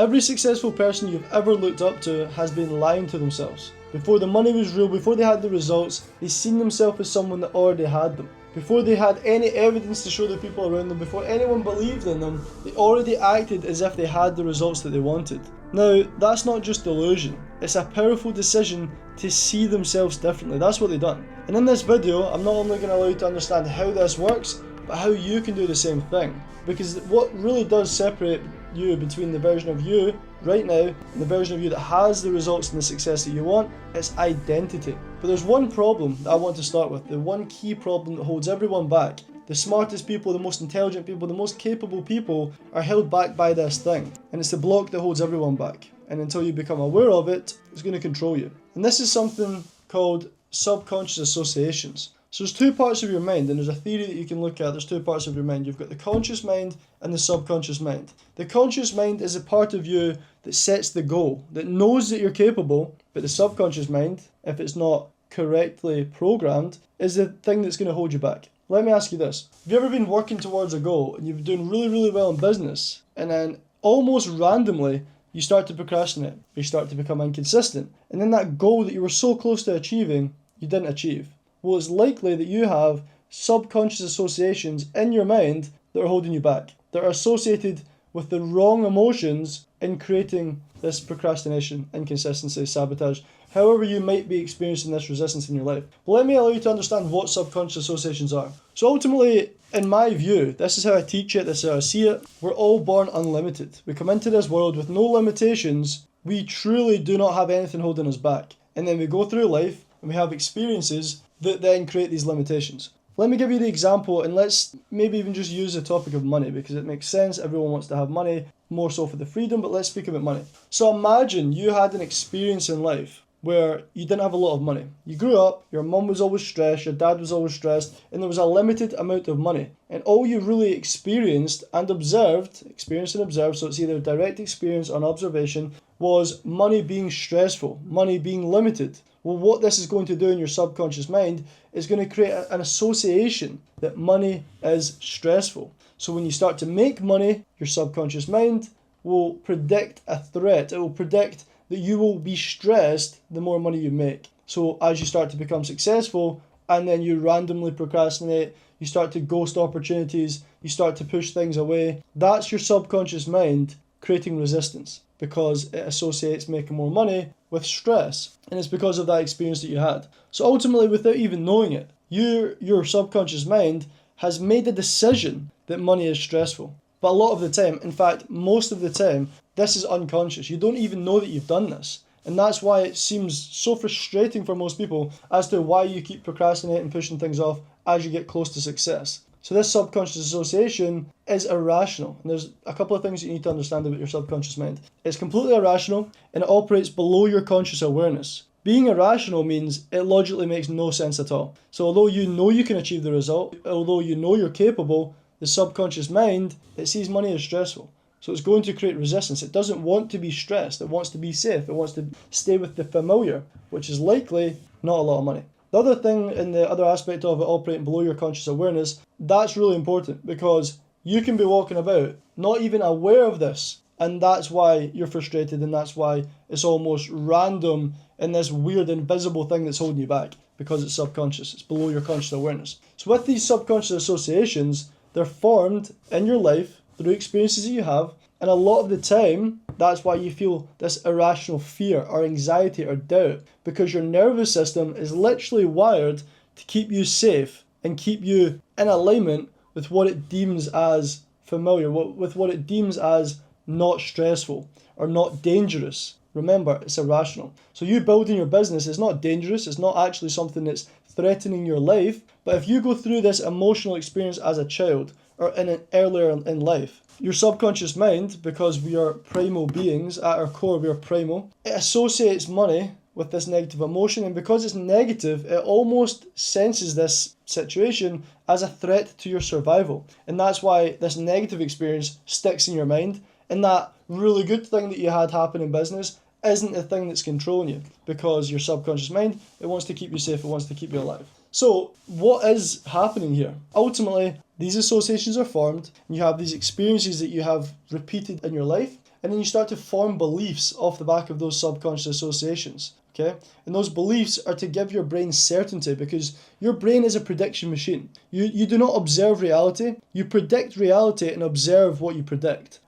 Every successful person you've ever looked up to has been lying to themselves. Before the money was real, before they had the results, they seen themselves as someone that already had them. Before they had any evidence to show the people around them, before anyone believed in them, they already acted as if they had the results that they wanted. Now, that's not just delusion, it's a powerful decision to see themselves differently. That's what they've done. And in this video, I'm not only going to allow you to understand how this works, but how you can do the same thing. Because what really does separate you between the version of you right now and the version of you that has the results and the success that you want, it's identity. But there's one problem that I want to start with, the one key problem that holds everyone back. The smartest people, the most intelligent people, the most capable people are held back by this thing. And it's the block that holds everyone back. And until you become aware of it, it's going to control you. And this is something called subconscious associations. So there's two parts of your mind, and there's a theory that you can look at. There's two parts of your mind. You've got the conscious mind and the subconscious mind. The conscious mind is a part of you that sets the goal, that knows that you're capable, but the subconscious mind, if it's not correctly programmed, is the thing that's going to hold you back. Let me ask you this. Have you ever been working towards a goal and you've been doing really, really well in business, and then almost randomly you start to procrastinate, you start to become inconsistent, and then that goal that you were so close to achieving, you didn't achieve? Well, it's likely that you have subconscious associations in your mind that are holding you back, that are associated with the wrong emotions in creating this procrastination, inconsistency, sabotage, however you might be experiencing this resistance in your life. But let me allow you to understand what subconscious associations are. So ultimately, in my view, this is how I teach it, this is how I see it, we're all born unlimited. We come into this world with no limitations. We truly do not have anything holding us back. And then we go through life and we have experiences that then create these limitations. Let me give you the example, and let's maybe even just use the topic of money because it makes sense. Everyone wants to have money, more so for the freedom, but let's speak about money. So imagine you had an experience in life where you didn't have a lot of money. You grew up, your mum was always stressed, your dad was always stressed, and there was a limited amount of money. And all you really experienced and observed, so it's either direct experience or an observation, was money being stressful, money being limited. Well, what this is going to do in your subconscious mind is going to create an association that money is stressful. So when you start to make money, your subconscious mind will predict a threat. It will predict that you will be stressed the more money you make. So as you start to become successful and then you randomly procrastinate, you start to ghost opportunities, you start to push things away, that's your subconscious mind creating resistance because it associates making more money with stress. And it's because of that experience that you had. So ultimately, without even knowing it, your subconscious mind has made a decision that money is stressful. But a lot of the time, in fact, most of the time, this is unconscious. You don't even know that you've done this. And that's why it seems so frustrating for most people as to why you keep procrastinating, pushing things off as you get close to success. So this subconscious association is irrational. And there's a couple of things that you need to understand about your subconscious mind. It's completely irrational and it operates below your conscious awareness. Being irrational means it logically makes no sense at all. So although you know you can achieve the result, although you know you're capable, the subconscious mind, it sees money as stressful. So it's going to create resistance. It doesn't want to be stressed. It wants to be safe. It wants to stay with the familiar, which is likely not a lot of money. The other thing and the other aspect of it operating below your conscious awareness, that's really important because you can be walking about not even aware of this. And that's why you're frustrated and that's why it's almost random in this weird invisible thing that's holding you back because it's subconscious. It's below your conscious awareness. So with these subconscious associations, they're formed in your life through experiences that you have. And a lot of the time, that's why you feel this irrational fear or anxiety or doubt because your nervous system is literally wired to keep you safe and keep you in alignment with what it deems as familiar, with what it deems as not stressful or not dangerous. Remember, it's irrational. So you building your business is not dangerous. It's not actually something that's threatening your life. But if you go through this emotional experience as a child or earlier in life, your subconscious mind, because we are primal beings, at our core we are primal, it associates money with this negative emotion, and because it's negative, it almost senses this situation as a threat to your survival. And that's why this negative experience sticks in your mind, and that really good thing that you had happen in business isn't the thing that's controlling you, because your subconscious mind, it wants to keep you safe, it wants to keep you alive. So what is happening here? Ultimately, these associations are formed, and you have these experiences that you have repeated in your life, And then you start to form beliefs off the back of those subconscious associations. Okay? And those beliefs are to give your brain certainty, because your brain is a prediction machine. You do not observe reality, you predict reality and observe what you predict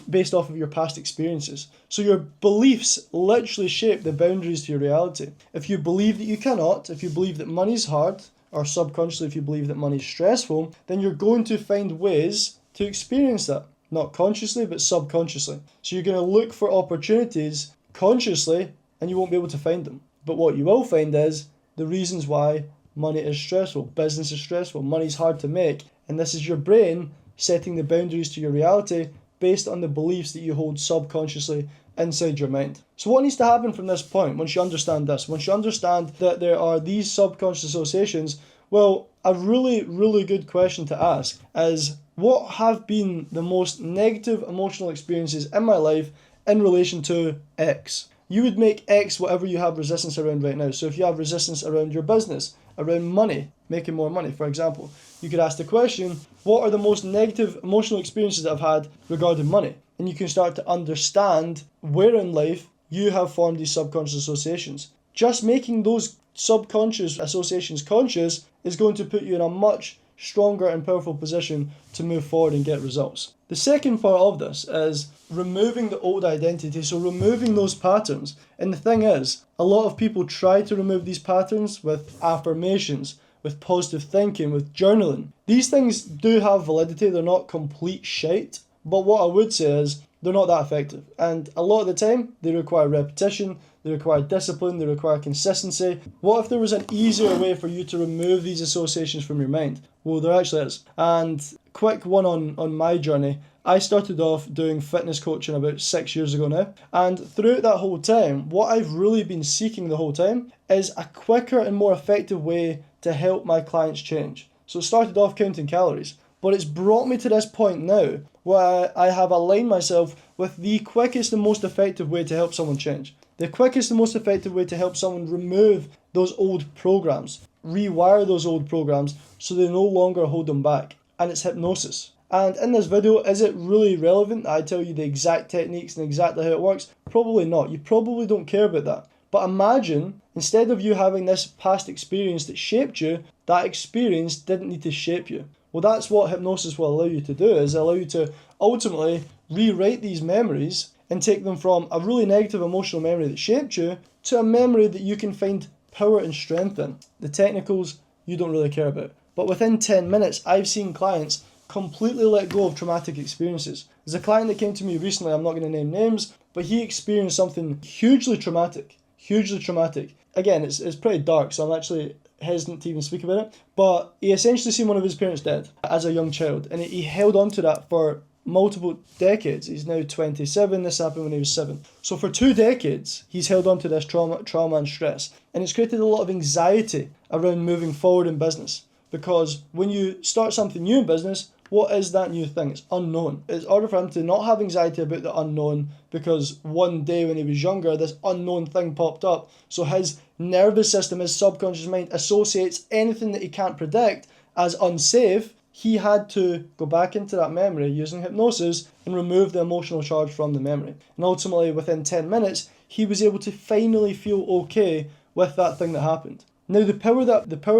based off of your past experiences. So your beliefs literally shape the boundaries to your reality. If you believe that you cannot, if you believe that money's hard, or subconsciously if you believe that money's stressful, then you're going to find ways to experience that. Not consciously, but subconsciously. So you're going to look for opportunities consciously, and you won't be able to find them. But what you will find is the reasons why money is stressful, business is stressful, money's hard to make, and this is your brain setting the boundaries to your reality based on the beliefs that you hold subconsciously inside your mind. So what needs to happen from this point, once you understand this, once you understand that there are these subconscious associations, well, a really, really good question to ask is, what have been the most negative emotional experiences in my life in relation to X? You would make X whatever you have resistance around right now. So if you have resistance around your business, around money, making more money, for example, you could ask the question, what are the most negative emotional experiences that I've had regarding money? And you can start to understand where in life you have formed these subconscious associations. Just making those subconscious associations conscious is going to put you in a much stronger and powerful position to move forward and get results. The second part of this is removing the old identity, so removing those patterns. And the thing is, a lot of people try to remove these patterns with affirmations, with positive thinking, with journaling. These things do have validity, they're not complete shite, but what I would say is they're not that effective. And a lot of the time, they require repetition, they require discipline, they require consistency. What if there was an easier way for you to remove these associations from your mind? Well, there actually is. And quick one on my journey. I started off doing fitness coaching about 6 years ago now. And throughout that whole time, what I've really been seeking the whole time is a quicker and more effective way to help my clients change. So it started off counting calories, but it's brought me to this point now where I have aligned myself with the quickest and most effective way to help someone change. The quickest and most effective way to help someone remove those old programs, rewire those old programs so they no longer hold them back. And it's hypnosis. And in this video, is it really relevant that I tell you the exact techniques and exactly how it works? Probably not. You probably don't care about that. But imagine, instead of you having this past experience that shaped you, that experience didn't need to shape you. Well, that's what hypnosis will allow you to do, is allow you to ultimately rewrite these memories and take them from a really negative emotional memory that shaped you to a memory that you can find power and strength in. The technicals, you don't really care about. But within 10 minutes, I've seen clients completely let go of traumatic experiences. There's a client that came to me recently, I'm not going to name names, but he experienced something hugely traumatic. Again, it's pretty dark, so I'm actually hesitant to even speak about it, but he essentially seen one of his parents dead as a young child, and he held on to that for multiple decades. He's now 27, this happened when he was 7. So for 2 decades, he's held on to this trauma and stress, and it's created a lot of anxiety around moving forward in business. Because when you start something new in business, what is that new thing? It's unknown. It's harder for him to not have anxiety about the unknown because one day when he was younger, this unknown thing popped up. So his nervous system, his subconscious mind associates anything that he can't predict as unsafe. He had to go back into that memory using hypnosis and remove the emotional charge from the memory. And ultimately, within 10 minutes, he was able to finally feel okay with that thing that happened. Now, the power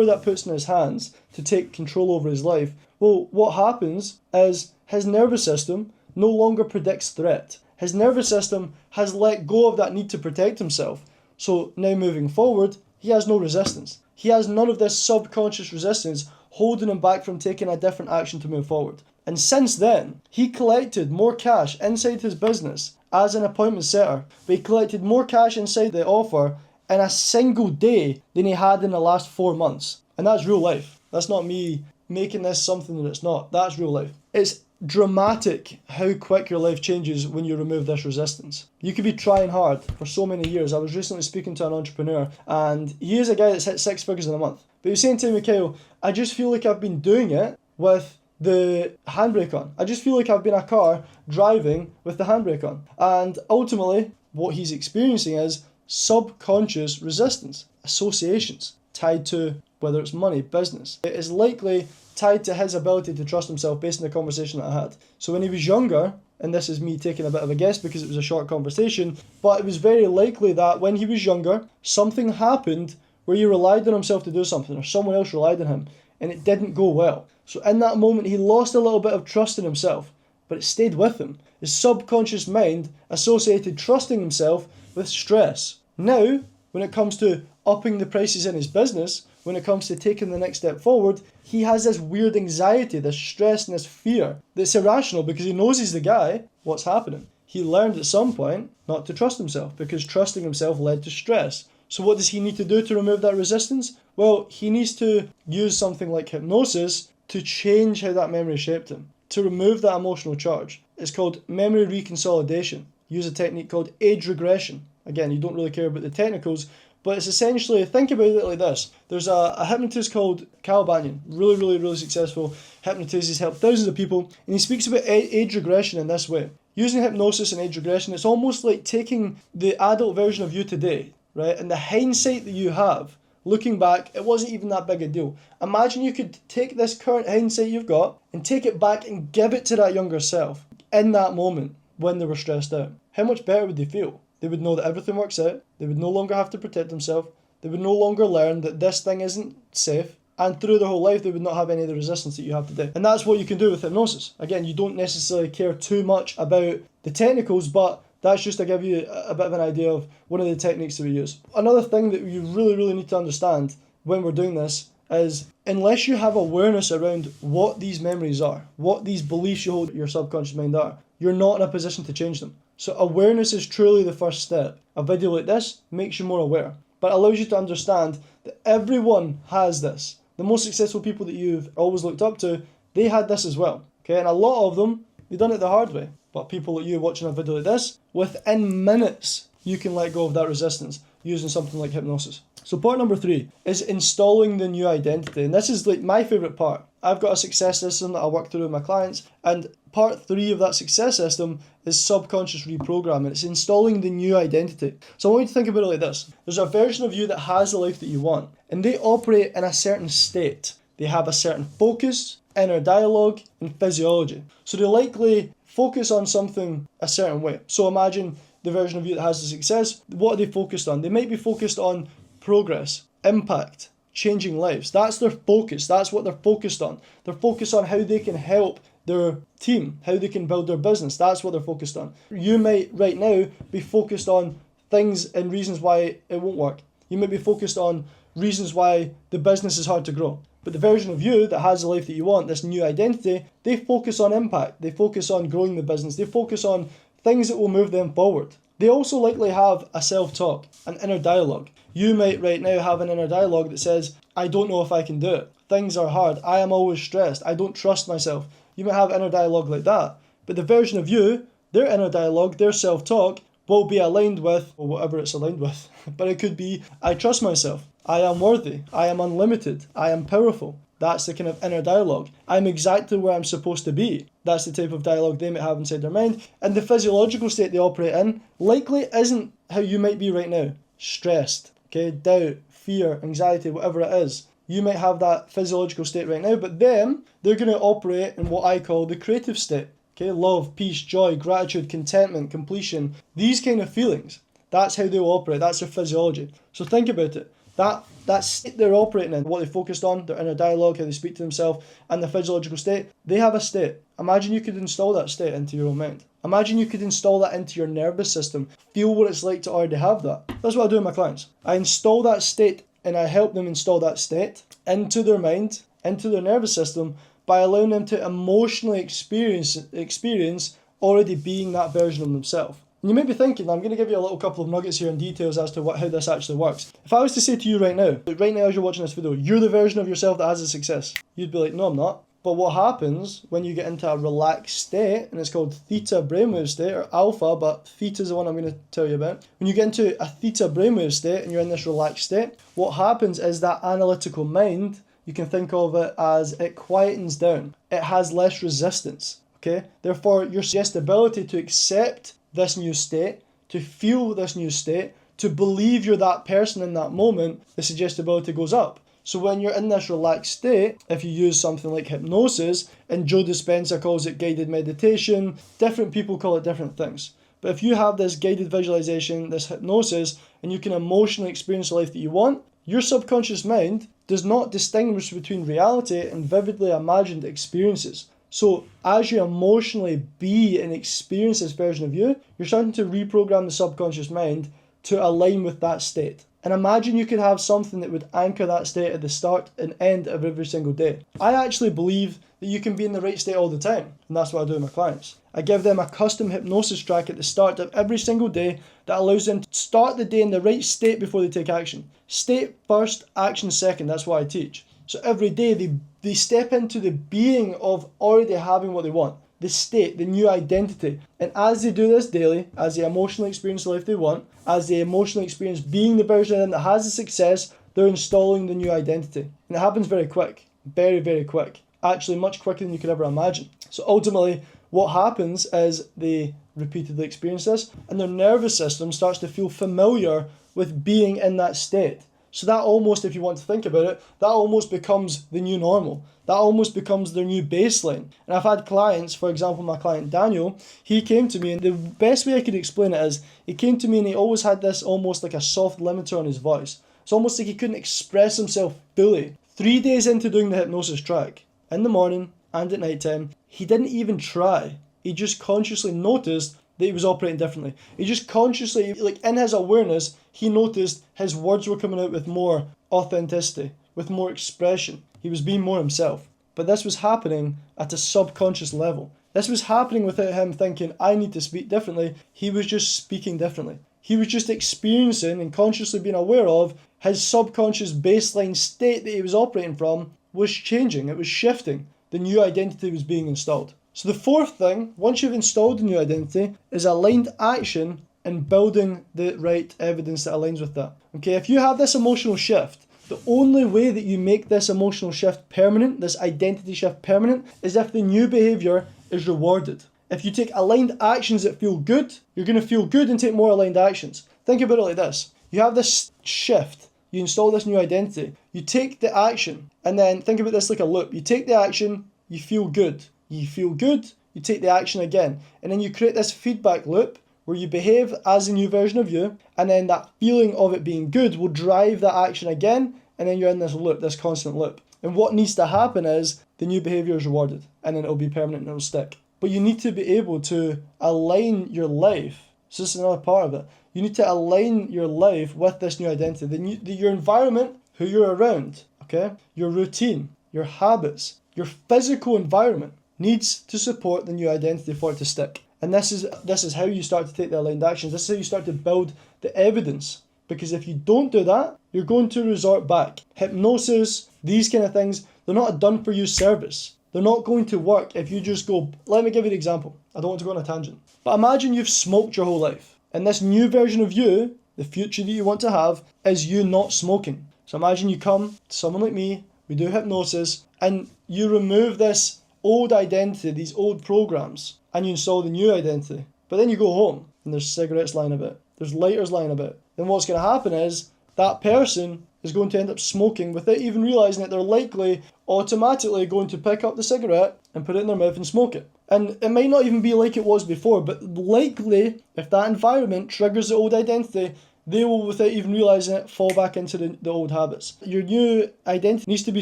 that puts in his hands to take control over his life, well, what happens is his nervous system no longer predicts threat. His nervous system has let go of that need to protect himself. So now moving forward, he has no resistance. He has none of this subconscious resistance holding him back from taking a different action to move forward. And since then, he collected more cash inside his business as an appointment setter, but he collected more cash inside the offer in a single day than he had in the last 4 months. And that's real life. That's not me making this something that it's not. That's real life. It's dramatic how quick your life changes when you remove this resistance. You could be trying hard for so many years. I was recently speaking to an entrepreneur, and he is a guy that's hit 6 figures in a month. But he was saying to me, Kyle, I just feel like I've been doing it with the handbrake on. I just feel like I've been a car driving with the handbrake on. And ultimately, what he's experiencing is subconscious resistance, associations tied to whether it's money, business. It is likely tied to his ability to trust himself based on the conversation that I had. So when he was younger, and this is me taking a bit of a guess because it was a short conversation, but it was very likely that when he was younger, something happened where he relied on himself to do something, or someone else relied on him, and it didn't go well. So in that moment, he lost a little bit of trust in himself, but it stayed with him. His subconscious mind associated trusting himself with stress. Now, when it comes to upping the prices in his business, when it comes to taking the next step forward, he has this weird anxiety, this stress and this fear that's irrational because he knows he's the guy. What's happening? He learned at some point not to trust himself because trusting himself led to stress. So what does he need to do to remove that resistance? Well, he needs to use something like hypnosis to change how that memory shaped him, to remove that emotional charge. It's called memory reconsolidation. Use a technique called age regression. Again, you don't really care about the technicals, but it's essentially, think about it like this. There's a hypnotist called Cal Banyan, really successful hypnotist. He's helped thousands of people, and he speaks about age regression in this way. Using hypnosis and age regression, it's almost like taking the adult version of you today, right? And the hindsight that you have, looking back, it wasn't even that big a deal. Imagine you could take this current hindsight you've got and take it back and give it to that younger self in that moment when they were stressed out. How much better would they feel? They would know that everything works out. They would no longer have to protect themselves. They would no longer learn that this thing isn't safe. And through their whole life, they would not have any of the resistance that you have today. And that's what you can do with hypnosis. Again, you don't necessarily care too much about the technicals, but that's just to give you a bit of an idea of one of the techniques that we use. Another thing that you really need to understand when we're doing this is unless you have awareness around what these memories are, what these beliefs you hold your subconscious mind are, you're not in a position to change them. So awareness is truly the first step. A video like this makes you more aware, but allows you to understand that everyone has this. The most successful people that you've always looked up to, they had this as well. Okay, and a lot of them, they've done it the hard way. But people like you watching a video like this, within minutes, you can let go of that resistance using something like hypnosis. So part number 3 is installing the new identity. And this is like my favourite part. I've got a success system that I work through with my clients. And part 3 of that success system is subconscious reprogramming. It's installing the new identity. So I want you to think about it like this. There's a version of you that has the life that you want. And they operate in a certain state. They have a certain focus, inner dialogue, and physiology. So they likely focus on something a certain way. So imagine the version of you that has the success. What are they focused on? They might be focused on progress, impact, changing lives. That's their focus. That's what they're focused on. They're focused on how they can help their team, how they can build their business. That's what they're focused on. You might right now be focused on things and reasons why it won't work. You might be focused on reasons why the business is hard to grow. But the version of you that has the life that you want, this new identity, they focus on impact. They focus on growing the business. They focus on things that will move them forward. They also likely have a self-talk, an inner dialogue. You might right now have an inner dialogue that says, I don't know if I can do it. Things are hard. I am always stressed. I don't trust myself. You might have inner dialogue like that. But the version of you, their inner dialogue, their self-talk, will be aligned with, or whatever it's aligned with. But it could be, I trust myself. I am worthy. I am unlimited. I am powerful. That's the kind of inner dialogue. I'm exactly where I'm supposed to be. That's the type of dialogue they might have inside their mind. And the physiological state they operate in likely isn't how you might be right now. Stressed, okay, doubt, fear, anxiety, whatever it is. You might have that physiological state right now, but them, they're going to operate in what I call the creative state. Okay, love, peace, joy, gratitude, contentment, completion, these kind of feelings. That's how they'll operate. That's their physiology. So think about it. That state they're operating in, what they focused on, their inner dialogue, how they speak to themselves, and the physiological state, they have a state. Imagine you could install that state into your own mind. Imagine you could install that into your nervous system. Feel what it's like to already have that. That's what I do with my clients. I install that state and I help them install that state into their mind, into their nervous system, by allowing them to emotionally experience already being that version of themselves. And you may be thinking, I'm going to give you a little couple of nuggets here and details as to how this actually works. If I was to say to you right now as you're watching this video, you're the version of yourself that has a success, you'd be like, no, I'm not. But what happens when you get into a relaxed state, and it's called theta brainwave state, or alpha, but theta is the one I'm going to tell you about. When you get into a theta brainwave state and you're in this relaxed state, what happens is that analytical mind, you can think of it as it quietens down. It has less resistance, okay? Therefore, your suggestibility to accept this new state, to feel this new state, to believe you're that person in that moment, the suggestibility goes up. So when you're in this relaxed state, if you use something like hypnosis, and Joe Dispenza calls it guided meditation, different people call it different things. But if you have this guided visualization, this hypnosis, and you can emotionally experience the life that you want, your subconscious mind does not distinguish between reality and vividly imagined experiences. So as you emotionally be and experience this version of you, you're starting to reprogram the subconscious mind to align with that state. And imagine you could have something that would anchor that state at the start and end of every single day. I actually believe that you can be in the right state all the time, and that's what I do with my clients. I give them a custom hypnosis track at the start of every single day that allows them to start the day in the right state before they take action. State first, action second, that's what I teach. So every day they step into the being of already having what they want. The state, the new identity. And as they do this daily, as they emotionally experience the life they want, as they emotionally experience being the version of them that has the success, they're installing the new identity. And it happens very quick. Very, very quick. Actually, much quicker than you could ever imagine. So ultimately, what happens is they repeatedly experience this, and their nervous system starts to feel familiar with being in that state. So that almost, if you want to think about it, that almost becomes the new normal. That almost becomes their new baseline. And I've had clients, for example, my client Daniel, he came to me, and the best way I could explain it is, he came to me and he always had this almost like a soft limiter on his voice. It's almost like he couldn't express himself fully. 3 days into doing the hypnosis track, in the morning and at night time, he didn't even try. He just consciously noticed that he was operating differently. He just consciously, like in his awareness, he noticed his words were coming out with more authenticity, with more expression. He was being more himself. But this was happening at a subconscious level. This was happening without him thinking, I need to speak differently. He was just speaking differently. He was just experiencing and consciously being aware of his subconscious baseline state that he was operating from was changing. It was shifting. The new identity was being installed. So the fourth thing, once you've installed the new identity, is aligned action and building the right evidence that aligns with that. Okay, if you have this emotional shift, the only way that you make this emotional shift permanent, this identity shift permanent, is if the new behavior is rewarded. If you take aligned actions that feel good, you're going to feel good and take more aligned actions. Think about it like this. You have this shift. You install this new identity. You take the action, and then think about this like a loop. You take the action, you feel good. You feel good, you take the action again. And then you create this feedback loop where you behave as a new version of you, and then that feeling of it being good will drive that action again, and then you're in this loop, this constant loop. And what needs to happen is the new behavior is rewarded, and then it'll be permanent and it'll stick. But you need to be able to align your life. So this is another part of it. You need to align your life with this new identity. Your environment, who you're around, okay? Your routine, your habits, your physical environment needs to support the new identity for it to stick. And this is how you start to take the aligned actions. This is how you start to build the evidence. Because if you don't do that, you're going to resort back. Hypnosis, these kind of things, they're not a done for you service. They're not going to work if you just go, let me give you an example. I don't want to go on a tangent. But imagine you've smoked your whole life. And this new version of you, the future that you want to have, is you not smoking. So imagine you come to someone like me, we do hypnosis, and you remove this old identity, these old programs, and you install the new identity. But then you go home, and there's cigarettes lying about, there's lighters lying about. Then what's going to happen is, that person is going to end up smoking without even realising that they're likely automatically going to pick up the cigarette and put it in their mouth and smoke it. And it might not even be like it was before, but likely, if that environment triggers the old identity, they will, without even realising it, fall back into the old habits. Your new identity needs to be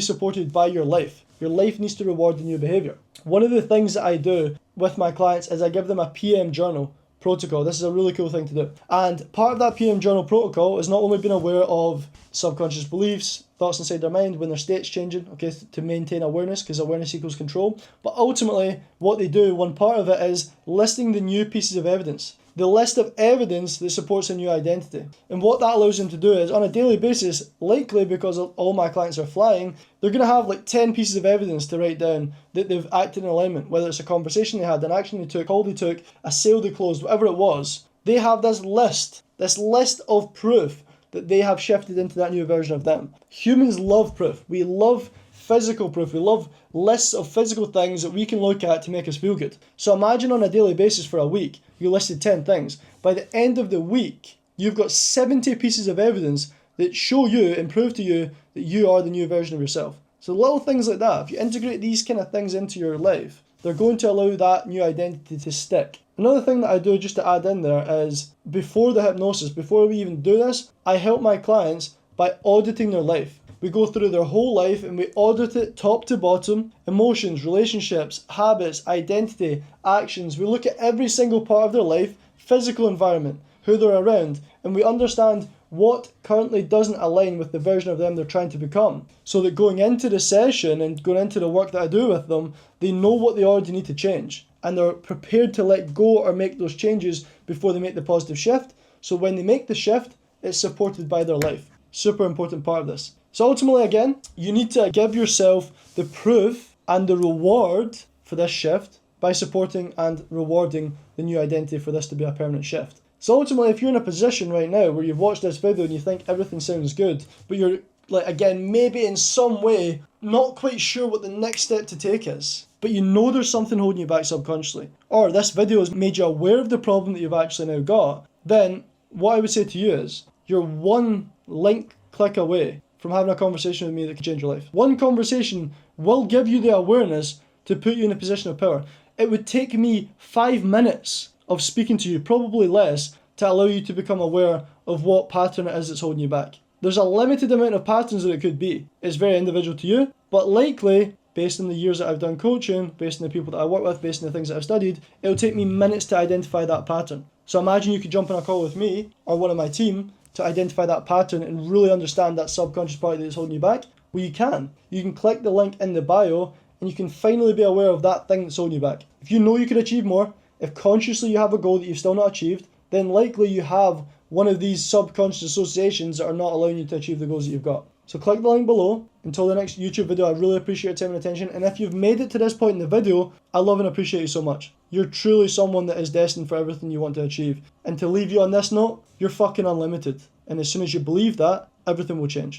supported by your life. Your life needs to reward the new behaviour. One of the things that I do with my clients is I give them a PM journal protocol. This is a really cool thing to do. And part of that PM journal protocol is not only being aware of subconscious beliefs, thoughts inside their mind when their state's changing, okay, to maintain awareness, because awareness equals control. But ultimately, what they do, one part of it is listing the new pieces of evidence. The list of evidence that supports a new identity. And what that allows them to do is, on a daily basis, likely because all my clients are flying, they're going to have like 10 pieces of evidence to write down that they've acted in alignment, whether it's a conversation they had, an action they took, a call they took, a sale they closed, whatever it was. They have this list of proof that they have shifted into that new version of them. Humans love proof. We love physical proof. We love lists of physical things that we can look at to make us feel good. So imagine on a daily basis for a week, you listed 10 things. By the end of the week, you've got 70 pieces of evidence that show you and prove to you that you are the new version of yourself. So little things like that, if you integrate these kind of things into your life, they're going to allow that new identity to stick. Another thing that I do, just to add in there, is before the hypnosis, before we even do this, I help my clients by auditing their life. We go through their whole life and we audit it top to bottom, emotions, relationships, habits, identity, actions. We look at every single part of their life, physical environment, who they're around, and we understand what currently doesn't align with the version of them they're trying to become. So that going into the session and going into the work that I do with them, they know what they already need to change. And they're prepared to let go or make those changes before they make the positive shift. So when they make the shift, it's supported by their life. Super important part of this. So ultimately, again, you need to give yourself the proof and the reward for this shift by supporting and rewarding the new identity for this to be a permanent shift. So ultimately, if you're in a position right now where you've watched this video and you think everything sounds good, but you're like, again, maybe in some way not quite sure what the next step to take is, but you know there's something holding you back subconsciously, or this video has made you aware of the problem that you've actually now got, then what I would say to you is you're one link click away from having a conversation with me that could change your life. One conversation will give you the awareness to put you in a position of power. It would take me 5 minutes of speaking to you, probably less, to allow you to become aware of what pattern it is that's holding you back. There's a limited amount of patterns that it could be. It's very individual to you, but likely, based on the years that I've done coaching, based on the people that I work with, based on the things that I've studied, it'll take me minutes to identify that pattern. So imagine you could jump on a call with me or one of my team to identify that pattern and really understand that subconscious part that's holding you back. Well, you can. You can click the link in the bio and you can finally be aware of that thing that's holding you back. If you know you could achieve more, if consciously you have a goal that you've still not achieved, then likely you have one of these subconscious associations that are not allowing you to achieve the goals that you've got. So click the link below. Until the next YouTube video, I really appreciate your time and attention. And if you've made it to this point in the video, I love and appreciate you so much. You're truly someone that is destined for everything you want to achieve. And to leave you on this note, you're fucking unlimited. And as soon as you believe that, everything will change.